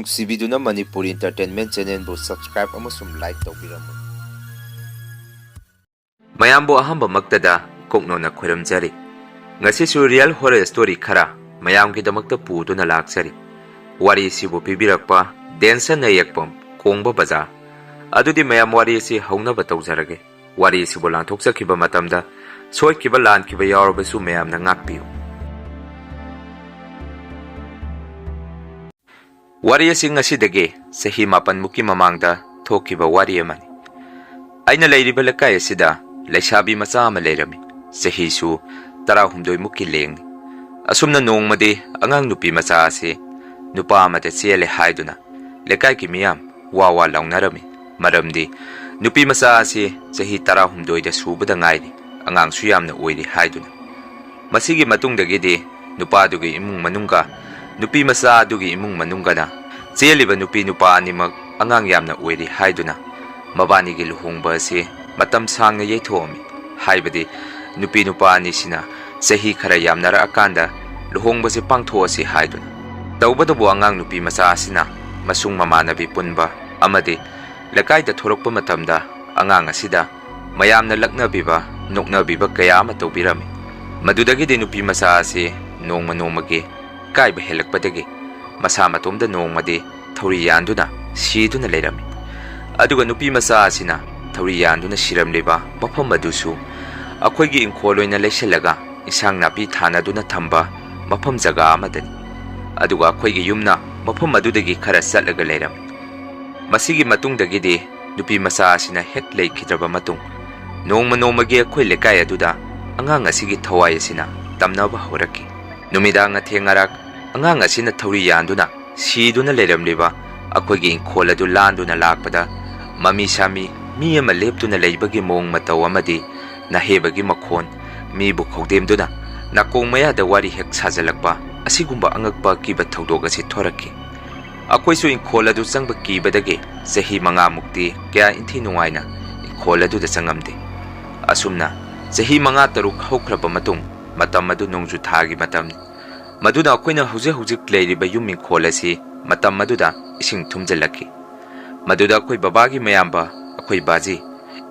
ꯅꯨꯡꯁꯤꯕꯤꯗꯨꯅ Manipuri entertainment ꯆꯦꯅꯦꯜꯕꯨ subscribe ꯑꯃꯁꯨꯡ like ꯇꯧꯕꯤꯔꯝꯃꯨ꯫ ꯃꯌꯥꯝꯕꯨ ꯑꯍꯥꯟꯕꯃꯛꯇꯗ ꯀꯣꯛꯅꯣꯟꯅ ꯈꯣꯏꯔꯝꯖꯔꯤ꯫ ꯉꯁꯤꯁꯨ ꯔꯤꯌꯦꯜ ꯍꯣꯔꯔ ꯁ꯭ꯇꯣꯔꯤ ꯈꯔ ꯃꯌꯥꯝꯒꯤꯗꯃꯛꯇ ꯄꯨꯗꯨꯅ ꯂꯥꯛꯆꯔꯤ꯫ ꯋꯥꯔꯤꯁꯤꯕꯨ ꯄꯤꯕꯤꯔꯛꯄ ꯗꯦꯟꯁꯟ ꯅꯌꯦꯛꯄꯝ ꯀꯣꯡꯕ ꯕꯖꯥꯔ꯫ ꯑꯗꯨꯗꯤ ꯃꯌꯥꯝ ꯋꯥꯔꯤꯁꯤ ꯍꯧꯅꯕ ꯇꯧꯖꯔꯒꯦ꯫ ꯋꯥꯔꯤꯁꯤꯕꯨ ꯂꯥꯟꯊꯣꯛꯆꯈꯤꯕ ꯃꯇꯝꯗ ꯁꯣꯏꯈꯤꯕ ꯂꯥꯟꯈꯤꯕ ꯌꯥꯎꯔꯕꯁꯨ ꯃꯌꯥꯝꯅ ꯉꯥꯛꯄꯤꯌꯨ꯫ ꯋꯥꯔꯤ ꯑꯁꯤ ꯉꯁꯤꯗꯒꯤ ꯆꯍꯤ 9ꯃꯨꯛꯀꯤ ꯃꯃꯥꯡꯗ ꯊꯣꯛꯈꯤꯕ ꯋꯥꯔꯤ ꯑꯃꯅꯤ꯫ ꯑꯩꯅ ꯂꯩꯔꯤꯕ ꯂꯩꯀꯥꯏ ꯑꯁꯤꯗ ꯂꯩꯁꯥꯕꯤ ꯃꯆꯥ ꯑꯃ ꯂꯩꯔꯝꯃꯤ꯫ ꯆꯍꯤꯁꯨ 18ꯃꯨꯛꯀꯤ ꯂꯦꯡꯅꯤ꯫ ꯑꯁꯨꯝꯅ ꯅꯣꯡꯃꯗꯤ ꯑꯉꯥꯡ ꯅꯨꯄꯤ ꯃꯆꯥ ꯑꯁꯤ ꯅꯨꯄꯥ ꯑꯃꯗ ꯆꯦꯜꯂꯦ ꯍꯥꯏꯗꯨꯅ ꯂꯩꯀꯥꯏꯒꯤ ꯃꯤꯌꯥꯝ ꯋꯥ ꯂꯥꯎꯅꯔꯝꯃꯤ꯫ ꯃꯔꯝꯗꯤ ꯅꯨꯄꯤ ꯃꯆꯥ ꯑꯁꯤ ꯆꯍꯤ 18ꯗ ꯁꯨꯕꯗ ꯉꯥꯏꯔꯤ, ꯑꯉꯥꯡꯁꯨ ꯌꯥꯝꯅ ꯑꯣꯏꯔꯤ ꯍꯥꯏꯗꯨꯅ꯫ ꯃꯁꯤꯒꯤ ꯃꯇꯨꯡꯗꯒꯤꯗꯤ ꯅꯨꯄꯥꯗꯨꯒꯤ ꯏꯃꯨꯡ ꯃꯅꯨꯡꯒ ꯅꯨꯄꯤ ꯃꯆꯥ ꯑꯗꯨꯒꯤ ꯏꯃꯨꯡ ꯃꯅꯨꯡꯒꯅ ꯆꯦꯜꯂꯤꯕ ꯅꯨꯄꯤ ꯅꯨꯄꯥ ꯑꯅꯤꯃꯛ ꯑꯉꯥꯡ ꯌꯥꯝꯅ ꯑꯣꯏꯔꯤ ꯍꯥꯏꯗꯨꯅ ꯃꯕꯥꯅꯤꯒꯤ ꯂꯨꯍꯣꯡꯕ ꯑꯁꯤ ꯃꯇꯝ ꯁꯥꯡꯅ ꯌꯩꯊꯣꯛꯑꯝꯃꯤ꯫ ꯍꯥꯏꯕꯗꯤ ꯅꯨꯄꯤ ꯅꯨꯄꯥ ꯑꯅꯤꯁꯤꯅ ꯆꯍꯤ ꯈꯔ ꯌꯥꯝꯅꯔꯛꯑꯀꯥꯟꯗ ꯂꯨꯍꯣꯡꯕꯁꯤ ꯄꯥꯡꯊꯣꯛꯑꯁꯤ ꯍꯥꯏꯗꯨꯅ꯫ ꯇꯧꯕꯇꯕꯨ ꯑꯉꯥꯡ ꯅꯨꯄꯤ ꯃꯆꯥ ꯑꯁꯤꯅ ꯃꯁꯨꯡ ꯃꯃꯥꯟꯅꯕꯤ ꯄꯨꯟꯕ ꯑꯃꯗꯤ ꯂꯩꯀꯥꯏꯗ ꯊꯣꯔꯛꯄ ꯃꯇꯝꯗ ꯑꯉꯥꯡ ꯑꯁꯤꯗ ꯃꯌꯥꯝꯅ ꯂꯛꯅꯕꯤꯕ ꯅꯣꯛꯅꯕꯤꯕ ꯀꯌꯥ ꯑꯃ ꯇꯧꯕꯤꯔꯝꯃꯤ꯫ ꯃꯗꯨꯗꯒꯤꯗꯤ ꯅꯨꯄꯤ ꯃꯆꯥ ꯑꯁꯤ ꯅꯣꯡꯃ ꯅꯣꯡꯃꯒꯤ ꯏꯀꯥꯏꯕ ꯍꯦꯜꯂꯛꯄꯗꯒꯤ ꯃꯁꯥ ꯃꯇꯣꯝꯗ ꯅꯣꯡꯃꯗꯤ ꯊꯧꯔꯤ ꯌꯥꯟꯗꯨꯅ ꯁꯤꯗꯨꯅ ꯂꯩꯔꯝꯃꯤ꯫ ꯑꯗꯨꯒ ꯅꯨꯄꯤ ꯃꯆꯥ ꯑꯁꯤꯅ ꯊꯧꯔꯤ ꯌꯥꯟꯗꯨꯅ ꯁꯤꯔꯝꯂꯤꯕ ꯃꯐꯝ ꯑꯗꯨꯁꯨ ꯑꯩꯈꯣꯏꯒꯤ ꯏꯪꯈꯣꯜ ꯑꯣꯏꯅ ꯂꯩꯁꯤꯜꯂꯒ ꯏꯟꯁꯥꯡ ꯅꯥꯄꯤ ꯊꯥꯅꯗꯨꯅ ꯊꯝꯕ ꯃꯐꯝ ꯖꯒꯥ ꯑꯃꯗꯅꯤ꯫ ꯑꯗꯨꯒ ꯑꯩꯈꯣꯏꯒꯤ ꯌꯨꯝꯅ ꯃꯐꯝ ꯑꯗꯨꯗꯒꯤ ꯈꯔ ꯆꯠꯂꯒ ꯂꯩꯔꯝꯃꯤ꯫ ꯃꯁꯤꯒꯤ ꯃꯇꯨꯡꯗꯒꯤꯗꯤ ꯅꯨꯄꯤ ꯃꯆꯥ ꯑꯁꯤꯅ ꯍꯦꯛ ꯂꯩꯈꯤꯗ꯭ꯔꯕ ꯃꯇꯨꯡ ꯅꯣꯡꯃ ꯅꯣꯡꯃꯒꯤ ꯑꯩꯈꯣꯏ ꯂꯩꯀꯥꯏ ꯑꯗꯨꯗ ꯑꯉꯥꯡ ꯑꯁꯤꯒꯤ ꯊꯋꯥꯏ ꯑꯁꯤꯅ ꯇꯝꯅꯕ ꯍꯧꯔꯛꯈꯤ꯫ ꯅꯨꯃꯤꯗꯥꯡ ꯑꯊꯦꯡ ꯑꯔꯥꯛ ꯑꯉꯥꯡ ꯑꯁꯤꯅ ꯊꯧꯔꯤ ꯌꯥꯟꯗꯨꯅ ꯁꯤꯗꯨꯅ ꯂꯩꯔꯝꯂꯤꯕ ꯑꯩꯈꯣꯏꯒꯤ ꯏꯪꯈꯣꯜ ꯑꯗꯨ ꯂꯥꯟꯗꯨꯅ ꯂꯥꯛꯄꯗ ꯃꯃꯤ ꯁꯥꯃꯤ ꯃꯤ ꯑꯃ ꯂꯦꯞꯇꯨꯅ ꯂꯩꯕꯒꯤ ꯃꯑꯣꯡ ꯃꯇꯧ ꯑꯃꯗꯤ ꯅꯥꯍꯦꯕꯒꯤ ꯃꯈꯣꯟ, ꯃꯤꯕꯨ ꯈꯧꯗꯦꯝꯗꯨꯅ ꯅꯥꯀꯣꯡ ꯃꯌꯥꯗ ꯋꯥꯔꯤ ꯍꯦꯛ ꯁꯥꯖꯜꯂꯛꯄ ꯑꯁꯤꯒꯨꯝꯕ ꯑꯉꯛꯄ ꯑꯀꯤꯕ ꯊꯧꯗꯣꯛ ꯑꯁꯤ ꯊꯣꯔꯛꯈꯤ꯫ ꯑꯩꯈꯣꯏꯁꯨ ꯏꯪꯈꯣꯜ ꯑꯗꯨ ꯆꯪꯕ ꯀꯤꯕꯗꯒꯤ ꯆꯍꯤ 5ꯃꯨꯛꯇꯤ ꯀꯌꯥ ꯏꯟꯊꯤ ꯅꯨꯡꯉꯥꯏꯅ ꯏꯪꯈꯣꯜ ꯑꯗꯨꯗ ꯆꯪꯉꯝꯗꯦ꯫ ꯑꯁꯨꯝꯅ ꯆꯍꯤ 5-6 ꯍꯧꯈ꯭ꯔꯕ ꯃꯇꯨꯡ ꯃꯇꯝ ꯑꯗꯨ ꯅꯣꯡꯖꯨ ꯊꯥꯒꯤ ꯃꯇꯝꯅꯤ꯫ ꯃꯗꯨꯅ ꯑꯩꯈꯣꯏꯅ ꯍꯧꯖꯤꯛ ꯂꯩꯔꯤꯕ ꯌꯨꯝ ꯏꯪꯈꯣꯜ ꯑꯁꯤ ꯃꯇꯝ ꯑꯗꯨꯗ ꯏꯁꯤꯡ ꯊꯨꯝꯖꯤꯜꯂꯛꯈꯤ꯫ ꯃꯗꯨꯗ ꯑꯩꯈꯣꯏ ꯕꯕꯥꯒꯤ ꯃꯌꯥꯝꯕ ꯑꯩꯈꯣꯏ ꯕꯥꯖꯤ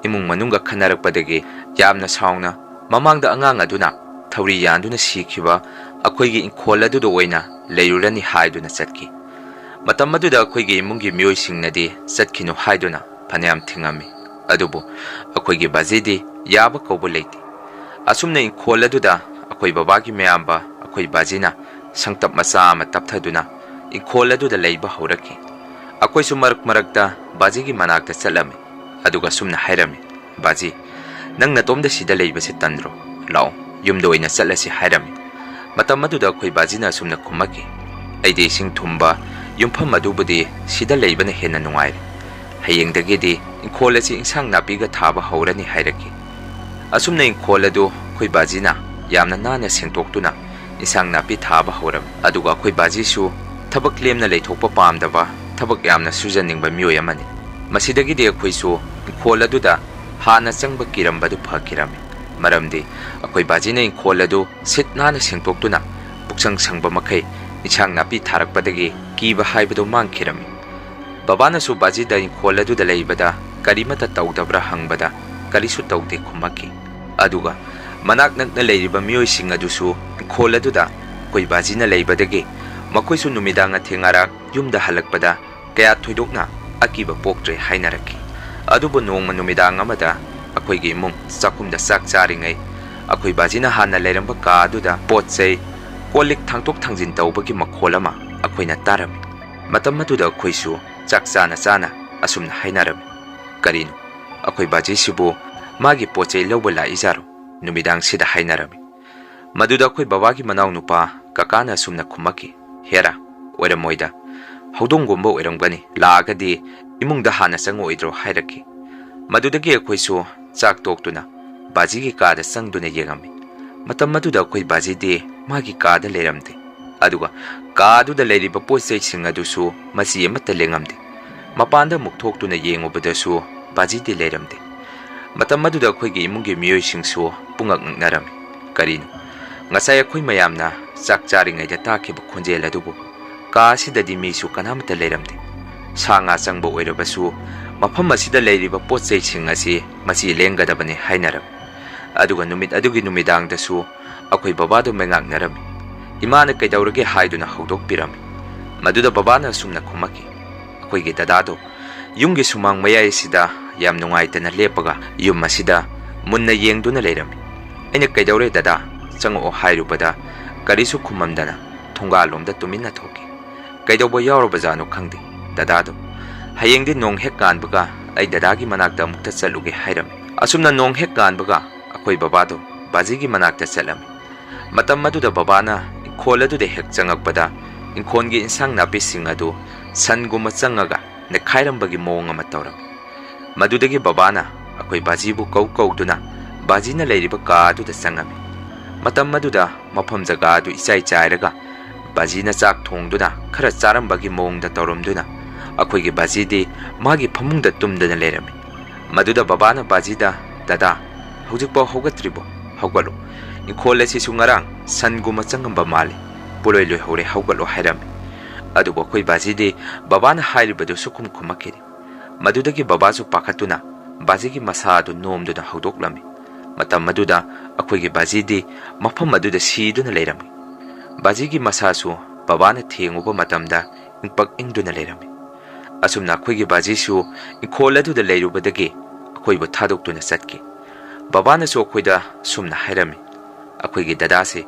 ꯏꯃꯨꯡ ꯃꯅꯨꯡꯒ ꯈꯟꯅꯔꯛꯄꯗꯒꯤ ꯌꯥꯝꯅ ꯁꯥꯎꯅ ꯃꯃꯥꯡꯗ ꯑꯉꯥꯡ ꯑꯗꯨꯅ ꯊꯧꯔꯤ ꯌꯥꯟꯗꯨꯅ ꯁꯤꯈꯤꯕ ꯑꯩꯈꯣꯏꯒꯤ ꯏꯪꯈꯣꯜ ꯑꯗꯨꯗ ꯑꯣꯏꯅ ꯂꯩꯔꯨꯔꯅꯤ ꯍꯥꯏꯗꯨꯅ ꯆꯠꯈꯤ꯫ ꯃꯇꯝ ꯑꯗꯨꯗ ꯑꯩꯈꯣꯏꯒꯤ ꯏꯃꯨꯡꯒꯤ ꯃꯤꯑꯣꯏꯁꯤꯡꯅꯗꯤ ꯆꯠꯈꯤꯅꯨ ꯍꯥꯏꯗꯨꯅ ꯐꯅꯌꯥꯝ ꯊꯤꯡꯉꯝꯃꯤ꯫ ꯑꯗꯨꯕꯨ ꯑꯩꯈꯣꯏꯒꯤ ꯕꯥꯖꯤꯗꯤ ꯌꯥꯕ ꯀꯧꯕ ꯂꯩꯇꯦ꯫ ꯑꯁꯨꯝꯅ ꯏꯪꯈꯣꯜ ꯑꯗꯨꯗ ꯑꯩꯈꯣꯏ ꯕꯕꯥꯒꯤ ꯃꯌꯥꯝꯕ ꯑꯩꯈꯣꯏ ꯕꯥꯖꯤꯅ ꯁꯪꯇꯞ ꯃꯆꯥ ꯑꯃ ꯇꯞꯊꯗꯨꯅ ꯏꯪꯈꯣꯜ ꯑꯗꯨꯗ ꯂꯩꯕ ꯍꯧꯔꯛꯈꯤ꯫ ꯑꯩꯈꯣꯏꯁꯨ ꯃꯔꯛ ꯃꯔꯛꯇ ꯕꯥꯖꯤꯒꯤ ꯃꯅꯥꯛꯇ ꯆꯠꯂꯝꯃꯤ꯫ ꯑꯗꯨꯒ ꯁꯨꯝꯅ ꯍꯥꯏꯔꯝꯃꯤ, "ꯕꯥꯖꯤ, ꯅꯪ ꯅꯇꯣꯝꯗ ꯁꯤꯗ ꯂꯩꯕꯁꯤ ꯇꯟꯗ꯭ꯔꯣ? ꯂꯥꯛꯑꯣ, ꯌꯨꯝꯗ ꯑꯣꯏꯅ ꯆꯠꯂꯁꯤ" ꯍꯥꯏꯔꯝꯃꯤ꯫ ꯃꯇꯝ ꯑꯗꯨꯗ ꯑꯩꯈꯣꯏ ꯕꯥꯖꯤꯅ ꯑꯁꯨꯝꯅ ꯈꯨꯝꯃꯛꯈꯤ, "ꯑꯩꯗꯤ ꯏꯁꯤꯡ ꯊꯨꯝꯕ ꯌꯨꯝꯐꯝ ꯑꯗꯨꯕꯨꯗꯤ ꯁꯤꯗ ꯂꯩꯕꯅ ꯍꯦꯟꯅ ꯅꯨꯡꯉꯥꯏꯔꯦ꯫ ꯍꯌꯦꯡꯗꯒꯤꯗꯤ ꯏꯪꯈꯣꯜ ꯑꯁꯤ ꯏꯟꯁꯥꯡ ꯅꯥꯄꯤꯒ ꯊꯥꯕ ꯍꯧꯔꯅꯤ" ꯍꯥꯏꯔꯛꯈꯤ꯫ ꯑꯁꯨꯝꯅ ꯏꯪꯈꯣꯜ ꯑꯗꯨ ꯑꯩꯈꯣꯏ ꯕꯥꯖꯤꯅ ꯌꯥꯝꯅ ꯅꯥꯟꯅ ꯁꯦꯡꯇꯣꯛꯇꯨꯅ ꯏꯟꯁꯥꯡ ꯅꯥꯄꯤ ꯊꯥꯕ ꯍꯧꯔꯝꯃꯤ꯫ ꯑꯗꯨꯒ ꯑꯩꯈꯣꯏ ꯕꯥꯖꯤꯁꯨ ꯊꯕꯛ ꯂꯦꯝꯅ ꯂꯩꯊꯣꯛꯄ ꯄꯥꯝꯗꯕ, ꯊꯕꯛ ꯌꯥꯝꯅ ꯁꯨꯖꯅꯤꯡꯕ ꯃꯤꯑꯣꯏ ꯑꯃꯅꯤ꯫ ꯃꯁꯤꯗꯒꯤꯗꯤ ꯑꯩꯈꯣꯏꯁꯨ ꯏꯪꯈꯣꯜ ꯑꯗꯨꯗ ꯍꯥꯟꯅ ꯆꯪꯕ ꯀꯤꯔꯝꯕꯗꯨ ꯐꯈꯤꯔꯝꯃꯤ꯫ ꯃꯔꯝꯗꯤ ꯑꯩꯈꯣꯏ ꯕꯥꯖꯤꯅ ꯏꯪꯈꯣꯜ ꯑꯗꯨ ꯁꯤꯠ ꯅꯥꯟꯅ ꯁꯦꯡꯇꯣꯛꯇꯨꯅ ꯄꯨꯛꯁꯪ ꯁꯪꯕ ꯃꯈꯩ ꯏꯟꯁꯥꯡ ꯅꯥꯄꯤ ꯊꯥꯔꯛꯄꯗꯒꯤ ꯀꯤꯕ ꯍꯥꯏꯕꯗꯨ ꯃꯥꯡꯈꯤꯔꯝꯃꯤ꯫ ꯕꯕꯥꯅꯁꯨ ꯕꯥꯖꯤꯗ ꯏꯪꯈꯣꯜ ꯑꯗꯨꯗ ꯂꯩꯕꯗ ꯀꯔꯤꯃꯠꯇ ꯇꯧꯗꯕ꯭ꯔꯥ ꯍꯪꯕꯗ ꯀꯔꯤꯁꯨ ꯇꯧꯗꯦ ꯈꯨꯝꯃꯛꯈꯤ꯫ ꯑꯗꯨꯒ ꯃꯅꯥꯛ ꯅꯛꯅ ꯂꯩꯔꯤꯕ ꯃꯤꯑꯣꯏꯁꯤꯡ ꯑꯗꯨꯁꯨ ꯏꯪꯈꯣꯜ ꯑꯗꯨꯗ ꯑꯩꯈꯣই ꯕꯥꯖꯤꯅ ꯂꯩꯕꯗꯒꯤ ꯃꯈꯣꯏꯁꯨ ꯅꯨꯃꯤꯗꯥꯡ ꯑꯊꯦꯡ ꯑꯔꯥꯛ ꯌꯨꯝꯗ ꯍꯜꯂꯛꯄꯗ ꯀꯌꯥ ꯊꯣꯏꯗꯣꯛꯅ ꯑꯀꯤꯕ ꯄꯣꯛꯇ꯭ꯔꯦ ꯍꯥꯏꯅꯔꯛꯈꯤ꯫ ꯑꯗꯨꯕꯨ ꯅꯣꯡꯃ ꯅꯨꯃꯤꯗꯥꯡ ꯑꯃꯗ ꯑꯩꯈꯣꯏꯒꯤ ꯏꯃꯨꯡ ꯆꯥꯛꯈꯨꯝꯗ ꯆꯥꯛ ꯆꯥꯔꯤꯉꯩ ꯑꯩꯈꯣꯏ ꯕꯥꯖꯤꯅ ꯍꯥꯟꯅ ꯂꯩꯔꯝꯕ ꯀꯥ ꯑꯗꯨꯗ ꯄꯣꯠ ꯆꯩ ꯀꯣꯜꯂꯤꯛ ꯊꯥꯡꯇꯣꯛ ꯊꯥꯡꯖꯤꯟ ꯇꯧꯕꯒꯤ ꯃꯈꯣꯜ ꯑꯃ ꯑꯩꯈꯣꯏꯅ ꯇꯥꯔꯝꯃꯤ꯫ ꯃꯇꯝ ꯑꯗꯨꯗ ꯑꯩꯈꯣꯏꯁꯨ ꯆꯥꯛ ꯆꯥꯅ ꯑꯁꯨꯝꯅ ꯍꯥꯏꯅꯔꯝꯃꯤ, "ꯀꯔꯤꯅꯣ, ꯑꯩꯈꯣꯏ ꯕꯥꯖꯤꯁꯤꯕꯨ ꯃꯥꯒꯤ ꯄꯣꯠ ꯆꯩ ꯂꯧꯕ ꯂꯥꯛꯏꯖꯥꯔꯣ?" ꯅꯨꯃꯤꯗꯥꯡꯁꯤꯗ ꯍꯥꯏꯅꯔꯝꯃꯤ꯫ ꯃꯗꯨꯗ ꯑꯩꯈꯣꯏ ꯕꯕꯥꯒꯤ ꯃꯅꯥꯎꯅꯨꯄꯥ ꯀꯀꯥꯅ ꯑꯁꯨꯝꯅ ꯈꯨꯝꯃꯛꯈꯤ, "ꯍꯦꯔꯥ, ꯑꯣꯏꯔꯝꯃꯣꯏꯗ, ꯍꯧꯗꯣꯡꯒꯨꯝꯕ ꯑꯣꯏꯔꯝꯒꯅꯤ, ꯂꯥꯛꯑꯒꯗꯤ ꯏꯃꯨꯡꯗ ꯍꯥꯟꯅ ꯆꯪꯉꯛꯑꯣꯏꯗ꯭ꯔꯣ" ꯍꯥꯏꯔꯛꯈꯤ꯫ ꯃꯗꯨꯗꯒꯤ ꯑꯩꯈꯣꯏꯁꯨ ꯆꯥꯛ ꯇꯣꯛꯇꯨꯅ ꯕꯥꯖꯤꯒꯤ ꯀꯥꯗ ꯆꯪꯗꯨꯅ ꯌꯦꯡꯉꯝꯃꯤ꯫ ꯃꯇꯝ ꯑꯗꯨꯗ ꯑꯩꯈꯣꯏ ꯕꯥꯖꯤꯗꯤ ꯃꯥꯒꯤ ꯀꯥꯗ ꯂꯩꯔꯝꯗꯦ꯫ ꯑꯗꯨꯒ ꯀꯥ ꯑꯗꯨꯗ ꯂꯩꯔꯤꯕ ꯄꯣꯠ ꯆꯩꯁꯤꯡ ꯑꯗꯨꯁꯨ ꯃꯆꯤ ꯑꯃꯠꯇ ꯂꯦꯡꯉꯝꯗꯦ꯫ ꯃꯄꯥꯟꯗ ꯑꯃꯨꯛ ꯊꯣꯛꯇꯨꯅ ꯌꯦꯡꯉꯨꯕꯗꯁꯨ ꯕꯥꯖꯤꯗꯤ ꯂꯩꯔꯝꯗꯦ꯫ ꯃꯇꯝ ꯑꯗꯨꯗ ꯑꯩꯈꯣꯏꯒꯤ ꯏꯃꯨꯡꯒꯤ ꯃꯤꯑꯣꯏꯁꯤꯡꯁꯨ ꯄꯨꯡꯉꯛ ꯉꯛꯅꯔꯝꯃꯤ꯫ ꯀꯔꯤꯅꯣ, ꯉꯁꯥꯏ ꯑꯩꯈꯣꯏ ꯃꯌꯥꯝꯅ ꯆꯥꯛ ꯆꯥꯔꯤꯉꯩꯗ ꯇꯥꯈꯤꯕ ꯈꯣꯟꯖꯦꯜ ꯑꯗꯨꯕꯨ ꯀꯥ ꯑꯁꯤꯗꯗꯤ ꯃꯤꯁꯨ ꯀꯅꯥꯃꯠꯇ ꯂꯩꯔꯝꯗꯦ ꯁꯥ ꯉꯥ ꯆꯪꯕ ꯑꯣꯏꯔꯕꯁꯨ ꯃꯐꯝ ꯑꯁꯤꯗ ꯂꯩꯔꯤꯕ ꯄꯣꯠꯆꯩꯁꯤꯡ ꯑꯁꯤ ꯃꯁꯤ ꯂꯦꯡꯒꯗꯕꯅꯤ ꯍꯥꯏꯅꯔꯝꯃꯤ ꯑꯗꯨꯒ ꯅꯨꯃꯤꯠ ꯑꯗꯨꯒꯤ ꯅꯨꯃꯤꯗꯥꯡꯗꯁꯨ ꯑꯩꯈꯣꯏ ꯕꯕꯥꯗꯨ ꯃꯩꯉꯥꯛꯅꯔꯝꯃꯤ ꯏꯃꯥꯅ ꯀꯩꯗꯧꯔꯒꯦ ꯍꯥꯏꯗꯨꯅ ꯍꯧꯗꯣꯛꯄꯤꯔꯝꯃꯤ ꯃꯗꯨꯗ ꯕꯕꯥꯅ ꯑꯁꯨꯝꯅ ꯈꯨꯝꯃꯛꯈꯤ ꯑꯩꯈꯣꯏꯒꯤ ꯗꯗꯥꯗꯣ ꯌꯨꯝꯒꯤ ꯁꯨꯃꯥꯡ ꯃꯌꯥꯏ ꯑꯁꯤꯗ ꯌꯥꯝ ꯅꯨꯡꯉꯥꯏꯇꯅ ꯂꯦꯞꯄꯒ ꯌꯨꯝ ꯑꯁꯤꯗ ꯃꯨꯟꯅ ꯌꯦꯡꯗꯨꯅ ꯂꯩꯔꯝꯃꯤ ꯑꯩꯅ ꯀꯩꯗꯧꯔꯦ ꯗꯗꯥ ꯆꯪꯉꯛꯑꯣ ꯍꯥꯏꯔꯨꯕꯗ ꯀꯔꯤꯁꯨ ꯈꯨꯝꯃꯝꯗꯅ ꯊꯣꯡꯒꯥꯜꯂꯣꯝꯗ ꯇꯨꯃꯤꯟꯅ ꯊꯣꯛꯈꯤ ꯀꯩꯗꯧꯕ ꯌꯥꯎꯔꯕꯖꯥꯠꯅꯣ ꯈꯪꯗꯦ ꯗꯗꯥꯗꯣ ꯍꯌꯦꯡꯗꯤ ꯅꯣꯡ ꯍꯦꯛ ꯉꯥꯟꯕꯒ ꯑꯩ ꯗꯗꯥꯒꯤ ꯃꯅꯥꯛꯇ ꯑꯃꯨꯛꯇ ꯆꯠꯂꯨꯒꯦ ꯍꯥꯏꯔꯝꯃꯤ ꯑꯁꯨꯝꯅ ꯅꯣꯡ ꯍꯦꯛ ꯉꯥꯟꯕꯒ ꯑꯩꯈꯣꯏ ꯕꯕꯥꯗꯣ ꯕꯥꯖꯤꯒꯤ ꯃꯅꯥꯛꯇ ꯆꯠꯂꯝꯃꯤ ꯃꯇꯝ ꯑꯗꯨꯗ ꯕꯕꯥꯅ ꯏꯪꯈꯣꯜ ꯑꯗꯨꯗ ꯍꯦꯛ ꯆꯪꯉꯛꯄꯗ ꯏꯪꯈꯣꯜꯒꯤ ꯏꯟꯁꯥꯡ ꯅꯥꯄꯤꯁꯤꯡ ꯑꯗꯨ ꯁꯟꯒꯨꯝꯕ ꯆꯪꯉꯒ ꯅꯦꯠꯈꯥꯏꯔꯝꯕꯒꯤ ꯃꯑꯣꯡ ꯑꯃ ꯇꯧꯔꯝꯃꯤ ꯃꯗꯨꯗꯒꯤ ꯕꯕꯥꯅ ꯑꯩꯈꯣꯏ ꯕꯥꯖꯤꯕꯨ ꯀꯧꯗꯨꯅ ꯕꯥꯖꯤꯅ ꯂꯩꯔꯤꯕ ꯀꯥ ꯑꯗꯨꯗ ꯆꯪꯉꯝꯃꯤ ꯃꯇꯝ ꯑꯗꯨꯗ ꯃꯐꯝ ꯖꯒꯥ ꯑꯗꯨ ꯏꯆꯥꯏ ꯆꯥꯏꯔꯒ ꯕꯥꯖꯤꯅ ꯆꯥꯛ ꯊꯣꯡꯗꯨꯅ ꯈꯔ ꯆꯥꯔꯝꯕꯒꯤ ꯃꯑꯣꯡꯗ ꯇꯧꯔꯝꯗꯨꯅ ꯑꯩꯈꯣꯏꯒꯤ ꯕꯥꯖꯤꯗꯤ ꯃꯥꯒꯤ ꯐꯃꯨꯡꯗ ꯇꯨꯝꯗꯅ ꯂꯩꯔꯝꯃꯤ ꯃꯗꯨꯗ ꯕꯕꯥꯅ ꯕꯥꯖꯤꯗ ꯗꯗꯥ ꯍꯧꯖꯤꯛꯐꯥꯎ ꯍꯧꯒꯠꯇ꯭ꯔꯤꯕꯣ ꯍꯧꯒꯠꯂꯣ ꯏꯪꯈꯣꯜ ꯑꯁꯤꯁꯨ ꯉꯔꯥꯡ ꯁꯟꯒꯨꯝꯕ ꯆꯪꯉꯝꯕ ꯃꯥꯜꯂꯤ ꯄꯨꯂꯣꯏ ꯂꯣꯏꯍꯧꯔꯦ ꯍꯧꯒꯠꯂꯣ ꯍꯥꯏꯔꯝꯃꯤ ꯑꯗꯨꯕꯨ ꯑꯩꯈꯣꯏ ꯕꯥꯖꯤꯗꯤ ꯕꯕꯥꯅ ꯍꯥꯏꯔꯤꯕꯗꯨ ꯁꯨꯈꯨꯝ ꯈꯨꯝꯃꯛꯈꯤꯗꯦ ꯃꯗꯨꯗꯒꯤ ꯕꯕꯥꯁꯨ ꯄꯥꯈꯠꯇꯨꯅ ꯕꯥꯖꯤꯒꯤ ꯃꯁꯥ ꯑꯗꯨ ꯅꯣꯝꯗꯨꯅ ꯍꯧꯗꯣꯛꯂꯝꯃꯤ ꯃꯇꯝ ꯑꯗꯨꯗ ꯑꯩꯈꯣꯏꯒꯤ ꯕꯥꯖꯤꯗꯤ ꯃꯐꯝ ꯑꯗꯨꯗ ꯁꯤꯗꯨꯅ ꯂꯩꯔꯝꯃꯤ ꯕꯥꯖꯤꯒꯤ ꯃꯁꯥꯁꯨ ꯕꯕꯥꯅ ꯊꯦꯡꯉꯨꯕ ꯃꯇꯝꯗ ꯏꯪꯄꯛ ꯏꯪꯗꯨꯅ ꯂꯩꯔꯝꯃꯤ ꯑꯁꯨꯝꯅ ꯑꯩꯈꯣꯏꯒꯤ ꯕꯥꯖꯤꯁꯨ ꯏꯪꯈꯣꯜ ꯑꯗꯨꯗ ꯂꯩꯔꯨꯕꯗꯒꯤ ꯑꯩꯈꯣꯏꯕꯨ ꯊꯥꯗꯣꯛꯇꯨꯅ ꯆꯠꯈꯤ ꯕꯕꯥꯅꯁꯨ ꯑꯩꯈꯣꯏꯗ ꯁꯨꯝꯅ ꯍꯥꯏꯔꯝꯃꯤ ꯑꯩꯈꯣꯏꯒꯤ ꯗꯗꯥꯁꯦ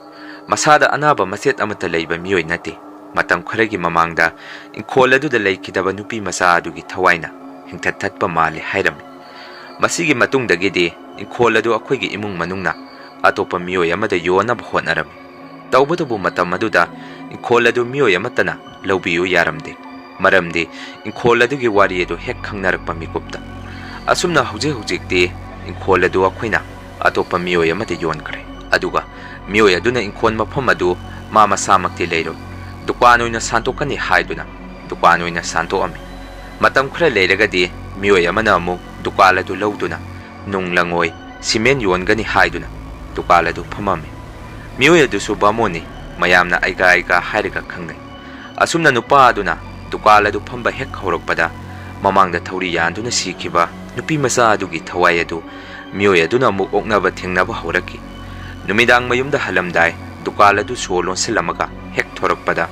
ꯃꯁꯥꯗ ꯑꯅꯥꯕ ꯃꯆꯦꯠ ꯑꯃꯠꯇ ꯂꯩꯕ ꯃꯤꯑꯣꯏ ꯅꯠꯇꯦ ꯃꯇꯝ ꯈꯔꯒꯤ ꯃꯃꯥꯡꯗ ꯏꯪꯈꯣꯜ ꯑꯗꯨꯗ ꯂꯩꯈꯤꯗꯕ ꯅꯨꯄꯤ ꯃꯆꯥ ꯑꯗꯨꯒꯤ ꯊꯋꯥꯏꯅ ꯍꯤꯡꯊꯠꯊꯠꯄ ꯃꯥꯜꯂꯦ ꯍꯥꯏꯔꯝꯃꯤ ꯃꯁꯤꯒꯤ ꯃꯇꯨꯡꯗꯒꯤꯗꯤ ꯏꯪꯈꯣꯜ ꯑꯗꯨ ꯑꯩꯈꯣꯏꯒꯤ ꯏꯃꯨꯡ ꯃꯅꯨꯡꯅ ꯑꯇꯣꯞꯄ ꯃꯤꯑꯣꯏ ꯑꯃꯗ ꯌꯣꯟꯅꯕ ꯍꯣꯠꯅꯔꯝꯃꯤ ꯇꯧꯕꯇꯕꯨ ꯃꯇꯝ ꯑꯗꯨꯗ ꯏꯪꯈꯣꯜ ꯑꯗꯨ ꯃꯤꯑꯣꯏ ꯑꯃꯠꯇꯅ ꯂꯧꯕꯤꯌꯨ ꯌꯥꯔꯝꯗꯦ ꯃꯔꯝꯗꯤ ꯏꯪꯈꯣꯜ ꯑꯗꯨꯒꯤ ꯋꯥꯔꯤ ꯑꯗꯨ ꯍꯦꯛ ꯈꯪꯅꯔꯛꯄ ꯃꯤꯀꯨꯞꯇ ꯑꯁꯨꯝꯅ ꯍꯧꯖꯤꯛꯇꯤ ꯏꯪꯈꯣꯜ ꯑꯗꯨ ꯑꯩꯈꯣꯏꯅ ꯑꯇꯣꯞꯄ ꯃꯤꯑꯣꯏ ꯑꯃꯗ ꯌꯣꯟꯈ꯭ꯔꯦ ꯑꯗꯨꯒ ꯃꯤꯑꯣꯏ ꯑꯗꯨꯅ ꯏꯪꯈꯣꯜ ꯃꯐꯝ ꯑꯗꯨ ꯃꯥ ꯃꯁꯥꯃꯛꯇꯤ ꯂꯩꯔꯣꯏ ꯗꯨꯀꯥꯟ ꯑꯣꯏꯅ ꯁꯥꯟꯇꯣꯛꯀꯅꯤ ꯍꯥꯏꯗꯨꯅ ꯗꯨꯀꯥꯟ ꯑꯣꯏꯅ ꯁꯥꯟꯇꯣꯛꯑꯝꯃꯤ ꯃꯇꯝ ꯈꯔ ꯂꯩꯔꯒꯗꯤ ꯃꯤꯑꯣꯏ ꯑꯃꯅ ꯑꯃꯨꯛ ꯗꯨꯀꯥꯟ ꯑꯗꯨ ꯂꯧꯗꯨꯅ ꯅꯨꯡ ꯂꯪꯉꯣꯏ ꯁꯤꯃꯦꯟ ꯌꯣꯟꯒꯅꯤ ꯍꯥꯏꯗꯨꯅ ꯗꯨꯀꯥꯟ ꯑꯗꯨ ꯐꯝꯃꯝꯃꯤ ꯃꯤꯑꯣꯏ ꯑꯗꯨꯁꯨ ꯕꯥꯃꯣꯟꯅꯤ ꯃꯌꯥꯝꯅ ꯑꯩꯒ ꯍꯥꯏꯔꯒ ꯈꯪꯅꯩ ꯑꯁꯨꯝꯅ ꯅꯨꯄꯥ ꯑꯗꯨꯅ ꯗꯨꯀꯥꯟ ꯑꯗꯨ ꯐꯝꯕ ꯍꯦꯛ ꯍꯧꯔꯛꯄꯗ ꯃꯃꯥꯡꯗ ꯊꯧꯔꯤ ꯌꯥꯟꯗꯨꯅ ꯁꯤꯈꯤꯕ ꯅꯨꯄꯤ ꯃꯆꯥ ꯑꯗꯨꯒꯤ ꯊꯋꯥꯏ ꯑꯗꯨ ꯃꯤꯑꯣꯏ ꯑꯗꯨꯅ ꯑꯃꯨꯛ ꯑꯣꯛꯅꯕ ꯊꯦꯡꯅꯕ ꯍꯧꯔꯛꯈꯤ ꯅꯨꯃꯤꯗꯥꯡ ꯃꯌꯨꯝꯗ ꯍꯜꯂꯝꯗꯥꯏ ꯗꯨꯀꯥꯟ ꯑꯗꯨ ꯁꯣ ꯂꯣꯟꯁꯤꯜꯂꯝꯃꯒ ꯍꯦꯛ ꯊꯣꯔꯛꯄꯗ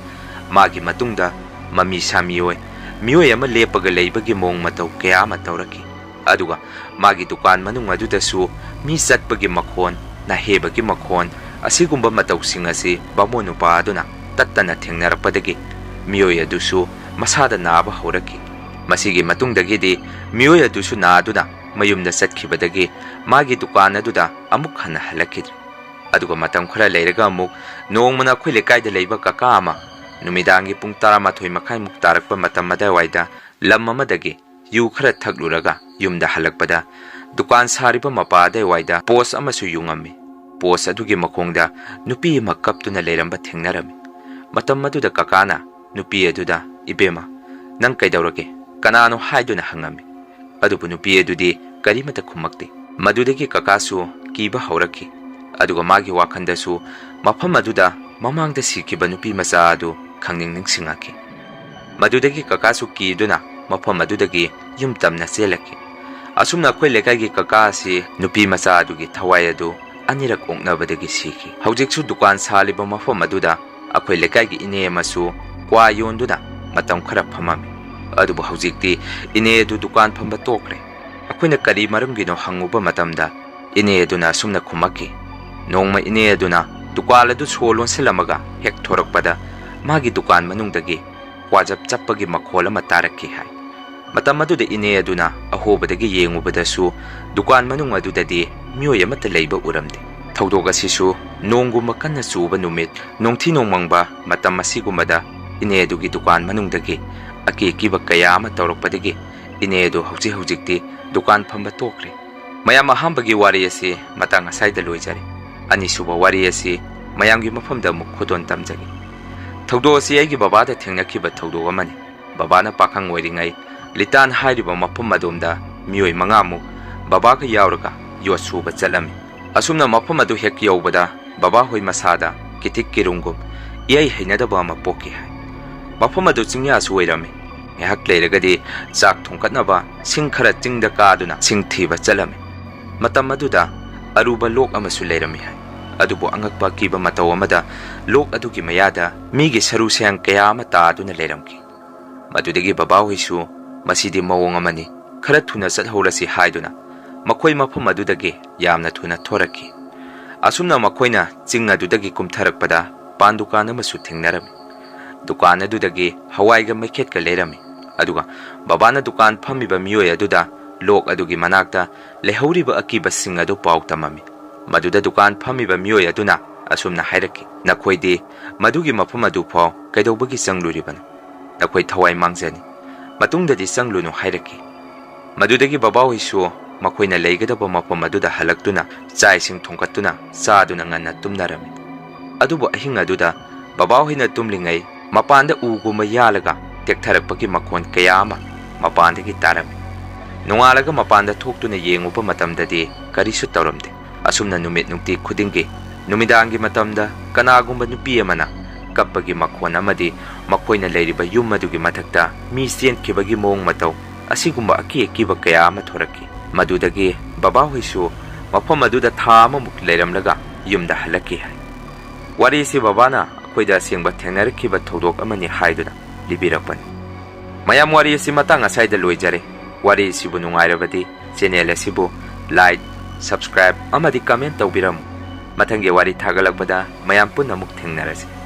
ꯃꯥꯒꯤ ꯃꯇꯨꯡꯗ ꯃꯃꯤ ꯁꯥꯃꯤꯑꯣꯏ ꯃꯤꯑꯣꯏ ꯑꯃ ꯂꯦꯞꯄꯒ ꯂꯩꯕꯒꯤ ꯃꯑꯣꯡ ꯃꯇꯧ ꯀꯌా ꯑꯃ ꯇꯧꯔꯛꯈꯤ ꯑꯗꯨꯒ ꯃꯥꯒꯤ ꯗꯨꯀꯥꯟ ꯃꯅꯨꯡ ꯑꯗꯨꯗꯁꯨ ꯃꯤ ꯆꯠꯄꯒꯤ ꯃꯈꯣꯟ ꯅꯥꯍꯦꯕꯒꯤ ꯃꯈꯣꯟ ꯑꯁꯤꯒꯨꯝꯕ ꯃꯇꯧꯁꯤꯡ ꯑꯁꯤ ꯕꯥꯃꯣꯟ ꯅꯨꯄꯥ ꯑꯗꯨꯅ ꯇꯠꯇꯅ ꯊꯦꯡꯅꯔꯛꯄꯗꯒꯤ ꯃꯤꯑꯣꯏ ꯑꯗꯨꯁꯨ ꯃꯁꯥꯗ ꯅꯥꯕ ꯍꯧꯔꯛꯈꯤ ꯃꯁꯤꯒꯤ ꯃꯇꯨꯡꯗꯒꯤꯗꯤ ꯃꯤꯑꯣꯏ ꯑꯗꯨꯁꯨ ꯅꯥꯗꯨꯅ ꯃꯌꯨꯝꯗ ꯆꯠꯈꯤꯕꯗꯒꯤ ꯃꯥꯒꯤ ꯗꯨꯀꯥꯟ ꯑꯗꯨꯗ ꯑꯃꯨꯛ ꯍꯟꯅ ꯍꯜꯂꯛꯈꯤꯗ꯭ꯔꯦ ꯑꯗꯨꯒ ꯃꯇꯝ ꯈꯔ ꯂꯩꯔꯒ ꯑꯃꯨꯛ ꯅꯣꯡꯃꯅ ꯑꯩꯈꯣꯏ ꯂꯩꯀꯥꯏꯗ ꯂꯩꯕ ꯀꯀꯥ ꯑꯃ ꯅꯨꯃꯤꯗꯥꯡꯒꯤ ꯄꯨꯡ 11:30 ꯇꯥꯔꯛꯄ ꯃꯇꯝ ꯑꯗꯨꯋꯥꯏꯗ ꯂꯝ ꯑꯃꯗꯒꯤ ꯌꯨ ꯈꯔ ꯊꯛꯂꯨꯔꯒ ꯌꯨꯝꯗ ꯍꯜꯂꯛꯄꯗ ꯗꯨꯀꯥꯟ ꯁꯥꯔꯤꯕ ꯃꯄꯥ ꯑꯗꯨꯋꯥꯏꯗ ꯄꯣꯁ ꯑꯃꯁꯨ ꯌꯨꯡꯉꯝꯃꯤ ꯄꯣꯁ ꯑꯗꯨꯒꯤ ꯃꯈꯣꯡꯗ ꯅꯨꯄꯤ ꯑꯃ ꯀꯞꯇꯨꯅ ꯂꯩꯔꯝꯕ ꯊꯦꯡꯅꯔꯝꯃꯤ ꯃꯇꯝ ꯑꯗꯨꯗ ꯀꯀꯥꯅ ꯅꯨꯄꯤ ꯑꯗꯨꯗ ꯏꯕꯦꯝꯃ ꯅꯪ ꯀꯩꯗꯧꯔꯒꯦ ꯀꯅꯥꯅꯣ ꯍꯥꯏꯗꯨꯅ ꯍꯪꯉꯝꯃꯤ ꯑꯗꯨꯕꯨ ꯅꯨꯄꯤ ꯑꯗꯨꯗꯤ ꯀꯔꯤꯃꯠꯇ ꯈꯨꯝꯃꯛꯇꯦ ꯃꯗꯨꯗꯒꯤ ꯀꯀꯥꯁꯨ ꯀꯤꯕ ꯍꯧꯔꯛꯈꯤ ꯑꯗꯨꯒ ꯃꯥꯒꯤ ꯋꯥꯈꯟꯗꯁꯨ ꯃꯐꯝ ꯑꯗꯨꯗ ꯃꯃꯥꯡꯗ ꯁꯤꯈꯤꯕ ꯅꯨꯄꯤ ꯃꯆꯥ ꯑꯗꯨ ꯈꯪꯅꯤꯡ ꯅꯤꯡꯁꯤꯡꯉꯛꯈꯤ ꯃꯗꯨꯗꯒꯤ ꯀꯀꯥꯁꯨ ꯀꯤꯗꯨꯅ ꯃꯐꯝ ꯑꯗꯨꯗꯒꯤ ꯌꯨꯝ ꯇꯝꯅ ꯆꯦꯜꯂꯛꯈꯤ ꯑꯁꯨꯝꯅ ꯑꯩꯈꯣꯏ ꯂꯩꯀꯥꯏꯒꯤ ꯀꯀꯥ ꯑꯁꯤ ꯅꯨꯄꯤ ꯃꯆꯥ ꯑꯗꯨꯒꯤ ꯊꯋꯥꯏ ꯑꯗꯨ ꯑꯅꯤꯔꯛ ꯑꯣꯛꯅꯕꯗꯒꯤ ꯁꯤꯈꯤ ꯍꯧꯖꯤꯛꯁꯨ ꯗꯨꯀꯥꯟ ꯁꯥꯂꯤꯕ ꯃꯐꯝ ꯑꯗꯨꯗ ꯑꯩꯈꯣꯏ ꯂꯩꯀꯥꯏꯒꯤ ꯏꯅꯦ ꯑꯃꯁꯨ ꯀ꯭ꯋꯥ ꯌꯣꯟꯗꯨꯅ ꯃꯇꯝ ꯈꯔ ꯐꯝꯃꯝꯃꯤ ꯑꯗꯨꯕꯨ ꯍꯧꯖꯤꯛꯇꯤ ꯏꯅꯦ ꯑꯗꯨ ꯗꯨꯀꯥꯟ ꯐꯝꯕ ꯇꯣꯛꯈ꯭ꯔꯦ ꯑꯩꯈꯣꯏꯅ ꯀꯔꯤ ꯃꯔꯝꯒꯤꯅꯣ ꯍꯪꯉꯨꯕ ꯃꯇꯝꯗ ꯏꯅꯦ ꯑꯗꯨꯅ ꯑꯁꯨꯝꯅ ꯈꯨꯝꯃꯛꯈꯤ ꯅꯣꯡꯃ ꯏꯅꯦ ꯑꯗꯨꯅ ꯗꯨꯀꯥꯟ ꯑꯗꯨ ꯁꯣ ꯂꯣꯟꯁꯤꯜꯂꯝꯃꯒ ꯍꯦꯛ ꯊꯣꯔꯛꯄꯗ ꯃꯥꯒꯤ ꯗꯨꯀꯥꯟ ꯃꯅꯨꯡꯗꯒꯤ ꯋꯥꯖꯞ ꯆꯞꯄꯒꯤ ꯃꯈꯣꯜ ꯑꯃ ꯇꯥꯔꯛꯈꯤ ꯍꯥꯏ ꯃꯇꯝ ꯑꯗꯨꯗ ꯏꯅꯦ ꯑꯗꯨꯅ ꯑꯍꯣꯕꯗꯒꯤ ꯌꯦꯡꯉꯨꯕꯗꯁꯨ ꯗꯨꯀꯥꯟ ꯃꯅꯨꯡ ꯑꯗꯨꯗꯗꯤ ꯃꯤꯑꯣꯏ ꯑꯃꯠꯇ ꯂꯩꯕ ꯎꯔꯝꯗꯦ ꯊꯧꯗꯣꯛ ꯑꯁꯤꯁꯨ ꯅꯣꯡꯒꯨꯝꯕ ꯀꯟꯅ ꯆꯨꯕ ꯅꯨꯃꯤꯠ ꯅꯣꯡꯊꯤ ꯅꯣꯡꯃꯪꯕ ꯃꯇꯝ ꯑꯁꯤꯒꯨꯝꯕꯗ ꯏꯅꯦ ꯑꯗꯨꯒꯤ ꯗꯨꯀꯥꯟ ꯃꯅꯨꯡꯗꯒꯤ ꯑꯀꯤ-ꯑꯀꯤꯕ ꯀꯌꯥ ꯑꯃ ꯇꯧꯔꯛꯄꯗꯒꯤ ꯏꯅꯦ ꯑꯗꯨ ꯍꯧꯖꯤꯛꯇꯤ ꯗꯨꯀꯥꯟ ꯐꯝꯕ ꯇꯣꯛꯈ꯭ꯔꯦ ꯃꯌꯥꯝ ꯑꯍꯥꯟꯕꯒꯤ ꯋꯥꯔꯤ ꯑꯁꯤ ꯃꯇꯥꯡ ꯑꯁꯥꯏꯗ ꯂꯣꯏꯖꯔꯦ ꯑꯅꯤꯁꯨꯕ ꯋꯥꯔꯤ ꯑꯁꯤ ꯃꯌꯥꯝꯒꯤ ꯃꯐꯝꯗ ꯑꯃꯨꯛ ꯈꯨꯗꯣꯟ ꯇꯝꯖꯒꯦ ꯊꯧꯗꯣꯛ ꯑꯁꯤ ꯑꯩꯒꯤ ꯕꯕꯥꯗ ꯊꯦꯡꯅꯈꯤꯕ ꯊꯧꯗꯣꯛ ꯑꯃꯅꯤ ꯕꯕꯥꯅ ꯄꯥꯈꯪ ꯑꯣꯏꯔꯤꯉꯩ ꯂꯤꯇꯥꯟ ꯍꯥꯏꯔꯤꯕ ꯃꯐꯝ ꯑꯗꯣꯝꯗ ꯃꯤꯑꯣꯏ 5 ꯕꯕꯥꯒ ꯌꯥꯎꯔꯒ ꯌꯣꯠ ꯁꯨꯕ ꯆꯠꯂꯝꯃꯤ ꯑꯁꯨꯝꯅ ꯃꯐꯝ ꯑꯗꯨ ꯍꯦꯛ ꯌꯧꯕꯗ ꯕꯕꯥ ꯍꯣꯏ ꯃꯁꯥꯗ ꯀꯤꯊꯤꯛ ꯀꯤꯔꯨꯝꯒꯨꯝ ꯏꯍꯩ ꯍꯩꯅꯗꯕ ꯑꯃ ꯄꯣꯛꯈꯤ ꯍꯥꯏ ꯃꯐꯝ ꯑꯗꯨ ꯆꯤꯡꯌꯥꯁꯨ ꯑꯣꯏꯔꯝꯃꯤ꯫ ꯉꯥꯏꯍꯥꯛ ꯂꯩꯔꯒꯗꯤ ꯆꯥꯛ ꯊꯣꯡꯒꯠꯅꯕ ꯁꯤꯡ ꯈꯔ ꯆꯤꯡꯗ ꯀꯥꯗꯨꯅ ꯁꯤꯡ ꯊꯤꯕ ꯆꯠꯂꯝꯃꯤ꯫ ꯃꯇꯝ ꯑꯗꯨꯗ ꯑꯔꯨꯕ ꯂꯣꯛ ꯑꯃꯁꯨ ꯂꯩꯔꯝꯃꯤ ꯍꯥꯏ꯫ ꯑꯗꯨꯕꯨ ꯑꯉꯛꯄ ꯑꯀꯤꯕ ꯃꯇꯧ ꯑꯃꯗ ꯂꯣꯛ ꯑꯗꯨꯒꯤ ꯃꯌꯥꯗ ꯃꯤꯒꯤ ꯁꯔꯨ ꯁꯌꯥꯡ ꯀꯌꯥ ꯑꯃ ꯇꯥꯗꯨꯅ ꯂꯩꯔꯝꯈꯤ꯫ ꯃꯗꯨꯗꯒꯤ ꯕꯕꯥꯍꯣꯏꯁꯨ ꯃꯁꯤꯗꯤ ꯃꯑꯣꯡ ꯑꯃꯅꯤ, ꯈꯔ ꯊꯨꯅ ꯆꯠꯍꯧꯔꯁꯤ ꯍꯥꯏꯗꯨꯅ ꯃꯈꯣꯏ ꯃꯐꯝ ꯑꯗꯨꯗꯒꯤ ꯌꯥꯝꯅ ꯊꯨꯅ ꯊꯣꯔꯛꯈꯤ꯫ ꯑꯁꯨꯝꯅ ꯃꯈꯣꯏꯅ ꯆꯤꯡ ꯑꯗꯨꯗꯒꯤ ꯀꯨꯝꯊꯔꯛꯄꯗ ꯄꯥꯟ ꯗꯨꯀꯥꯟ ꯑꯃꯁꯨ ꯊꯦꯡꯅꯔꯝꯃꯤ꯫ ꯗꯨꯀꯥꯟ ꯑꯗꯨꯗꯒꯤ ꯍꯋꯥꯏꯒ ꯃꯩꯈꯦꯠꯀ ꯂꯩꯔꯝꯃꯤ꯫ ꯑꯗꯨꯒ ꯕꯕꯥꯅ ꯗꯨꯀꯥꯟ ꯐꯝꯃꯤꯕ ꯃꯤꯑꯣꯏ ꯑꯗꯨꯗ ꯂꯣꯛ ꯑꯗꯨꯒꯤ ꯃꯅꯥꯛꯇ ꯂꯩꯍꯧꯔꯤꯕ ꯑꯀꯤꯕꯁꯤꯡ ꯑꯗꯨ ꯄꯥꯎ ꯇꯝꯃꯝꯃꯤ꯫ ꯃꯗꯨꯗ ꯗꯨꯀꯥꯟ ꯐꯝꯃꯤꯕ ꯃꯤꯑꯣꯏ ꯑꯗꯨꯅ ꯑꯁꯨꯝꯅ ꯍꯥꯏꯔꯛꯈꯤ, "ꯅꯈꯣꯏꯗꯤ ꯃꯗꯨꯒꯤ ꯃꯐꯝ ꯑꯗꯨ ꯐꯥꯎ ꯀꯩꯗꯧꯕꯒꯤ ꯆꯪꯂꯨꯔꯤꯕꯅꯣ? ꯅꯈꯣꯏ ꯊꯋꯥꯏ ꯃꯥꯡꯖꯅꯤ, ꯃꯇꯨꯡꯗꯗꯤ ꯆꯪꯂꯨꯅꯨ" ꯍꯥꯏꯔꯛꯈꯤ꯫ ꯃꯗꯨꯗꯒꯤ ꯕꯕꯥꯍꯣꯏꯁꯨ ꯃꯈꯣꯏꯅ ꯂꯩꯒꯗꯕ ꯃꯐꯝ ꯑꯗꯨꯗ ꯍꯜꯂꯛꯇꯨꯅ ꯆꯥꯛ ꯏꯁꯤꯡ ꯊꯣꯡꯒꯠꯇꯨꯅ ꯆꯥꯗꯨꯅ ꯉꯟꯅ ꯇꯨꯝꯅꯔꯝꯃꯤ꯫ ꯑꯗꯨꯕꯨ ꯑꯍꯤꯡ ꯑꯗꯨꯗ ꯕꯕꯥꯍꯣꯏꯅ ꯇꯨꯝꯂꯤꯉꯩ ꯃꯄꯥꯟꯗ ꯎꯒꯨꯝꯕ ꯌꯥꯜꯂꯒ ꯇꯦꯛꯊꯔꯛꯄꯒꯤ ꯃꯈꯣꯟ ꯀꯌꯥ ꯑꯃ ꯃꯄꯥꯟꯗꯒꯤ ꯇꯥꯔꯝꯃꯤ꯫ ꯅꯣꯡꯉꯥꯜꯂꯒ ꯃꯄꯥꯟꯗ ꯊꯣꯛꯇꯨꯅ ꯌꯦꯡꯉꯨꯕ ꯃꯇꯝꯗꯗꯤ ꯀꯔꯤꯁꯨ ꯇꯧꯔꯝꯗꯦ꯫ ꯑꯁꯨꯝꯅ ꯅꯨꯃꯤꯠ ꯅꯨꯡꯇꯤ ꯈꯨꯗꯤꯡꯒꯤ ꯅꯨꯃꯤꯗꯥꯡꯒꯤ ꯃꯇꯝꯗ ꯀꯅꯥꯒꯨꯝꯕ ꯅꯨꯄꯤ ꯑꯃꯅ ꯀꯞꯄꯒꯤ ꯃꯈꯣꯟ ꯑꯃꯗꯤ ꯃꯈꯣꯏꯅ ꯂꯩꯔꯤꯕ ꯌꯨꯝ ꯑꯗꯨꯒꯤ ꯃꯊꯛꯇ ꯃꯤ ꯆꯦꯟꯈꯤꯕꯒꯤ ꯃꯑꯣꯡ ꯃꯇꯧ ꯑꯁꯤꯒꯨꯝꯕ ꯑꯀꯤ ꯑꯀꯤꯕ ꯀꯌꯥ ꯑꯃ ꯊꯣꯔꯛꯈꯤ꯫ ꯃꯗꯨꯗꯒꯤ ꯕꯕꯥꯍꯣꯏꯁꯨ ꯃꯐꯝ ꯑꯗꯨꯗ ꯊꯥ ꯑꯃꯃꯨꯛ ꯂꯩꯔꯝꯂꯒ ꯌꯨꯝꯗ ꯍꯜꯂꯛꯈꯤ ꯍꯥꯏ꯫ ꯋꯥꯔꯤꯁꯤ ꯕꯕꯥꯅ ꯑꯩꯈꯣꯏꯗ ꯑꯁꯦꯡꯕ ꯊꯦꯡꯅꯔꯛꯈꯤꯕ ꯊꯧꯗꯣꯛ ꯑꯃꯅꯤ ꯍꯥꯏꯗꯨꯅ ꯂꯤꯕꯤꯔꯛꯄꯅꯤ꯫ ꯃꯌꯥꯝ, ꯋꯥꯔꯤ ꯑꯁꯤ ꯃꯇꯥꯡ ꯑꯁ꯭ꯋꯥꯏꯗ ꯂꯣꯏꯖꯔꯦ꯫ ꯋꯥꯔꯤ ꯑꯁꯤꯕꯨ ꯅꯨꯡꯉꯥꯏꯔꯕꯗꯤ ꯆꯦꯅꯦꯜ ꯑꯁꯤꯕꯨ ꯂꯥꯏꯛ, ꯁꯕꯁꯀ꯭ꯔꯥꯏꯕ ꯑꯃꯗꯤ ꯀꯃꯦꯟ ꯇꯧꯕꯤꯔꯝꯃꯨ꯫ ꯃꯊꯪꯒꯤ ꯋꯥꯔꯤ ꯊꯥꯒꯠꯂꯛꯄꯗ ꯃꯌꯥꯝ ꯄꯨꯟꯅ ꯑꯃꯨꯛ ꯊꯦꯡꯅꯔꯁꯤ꯫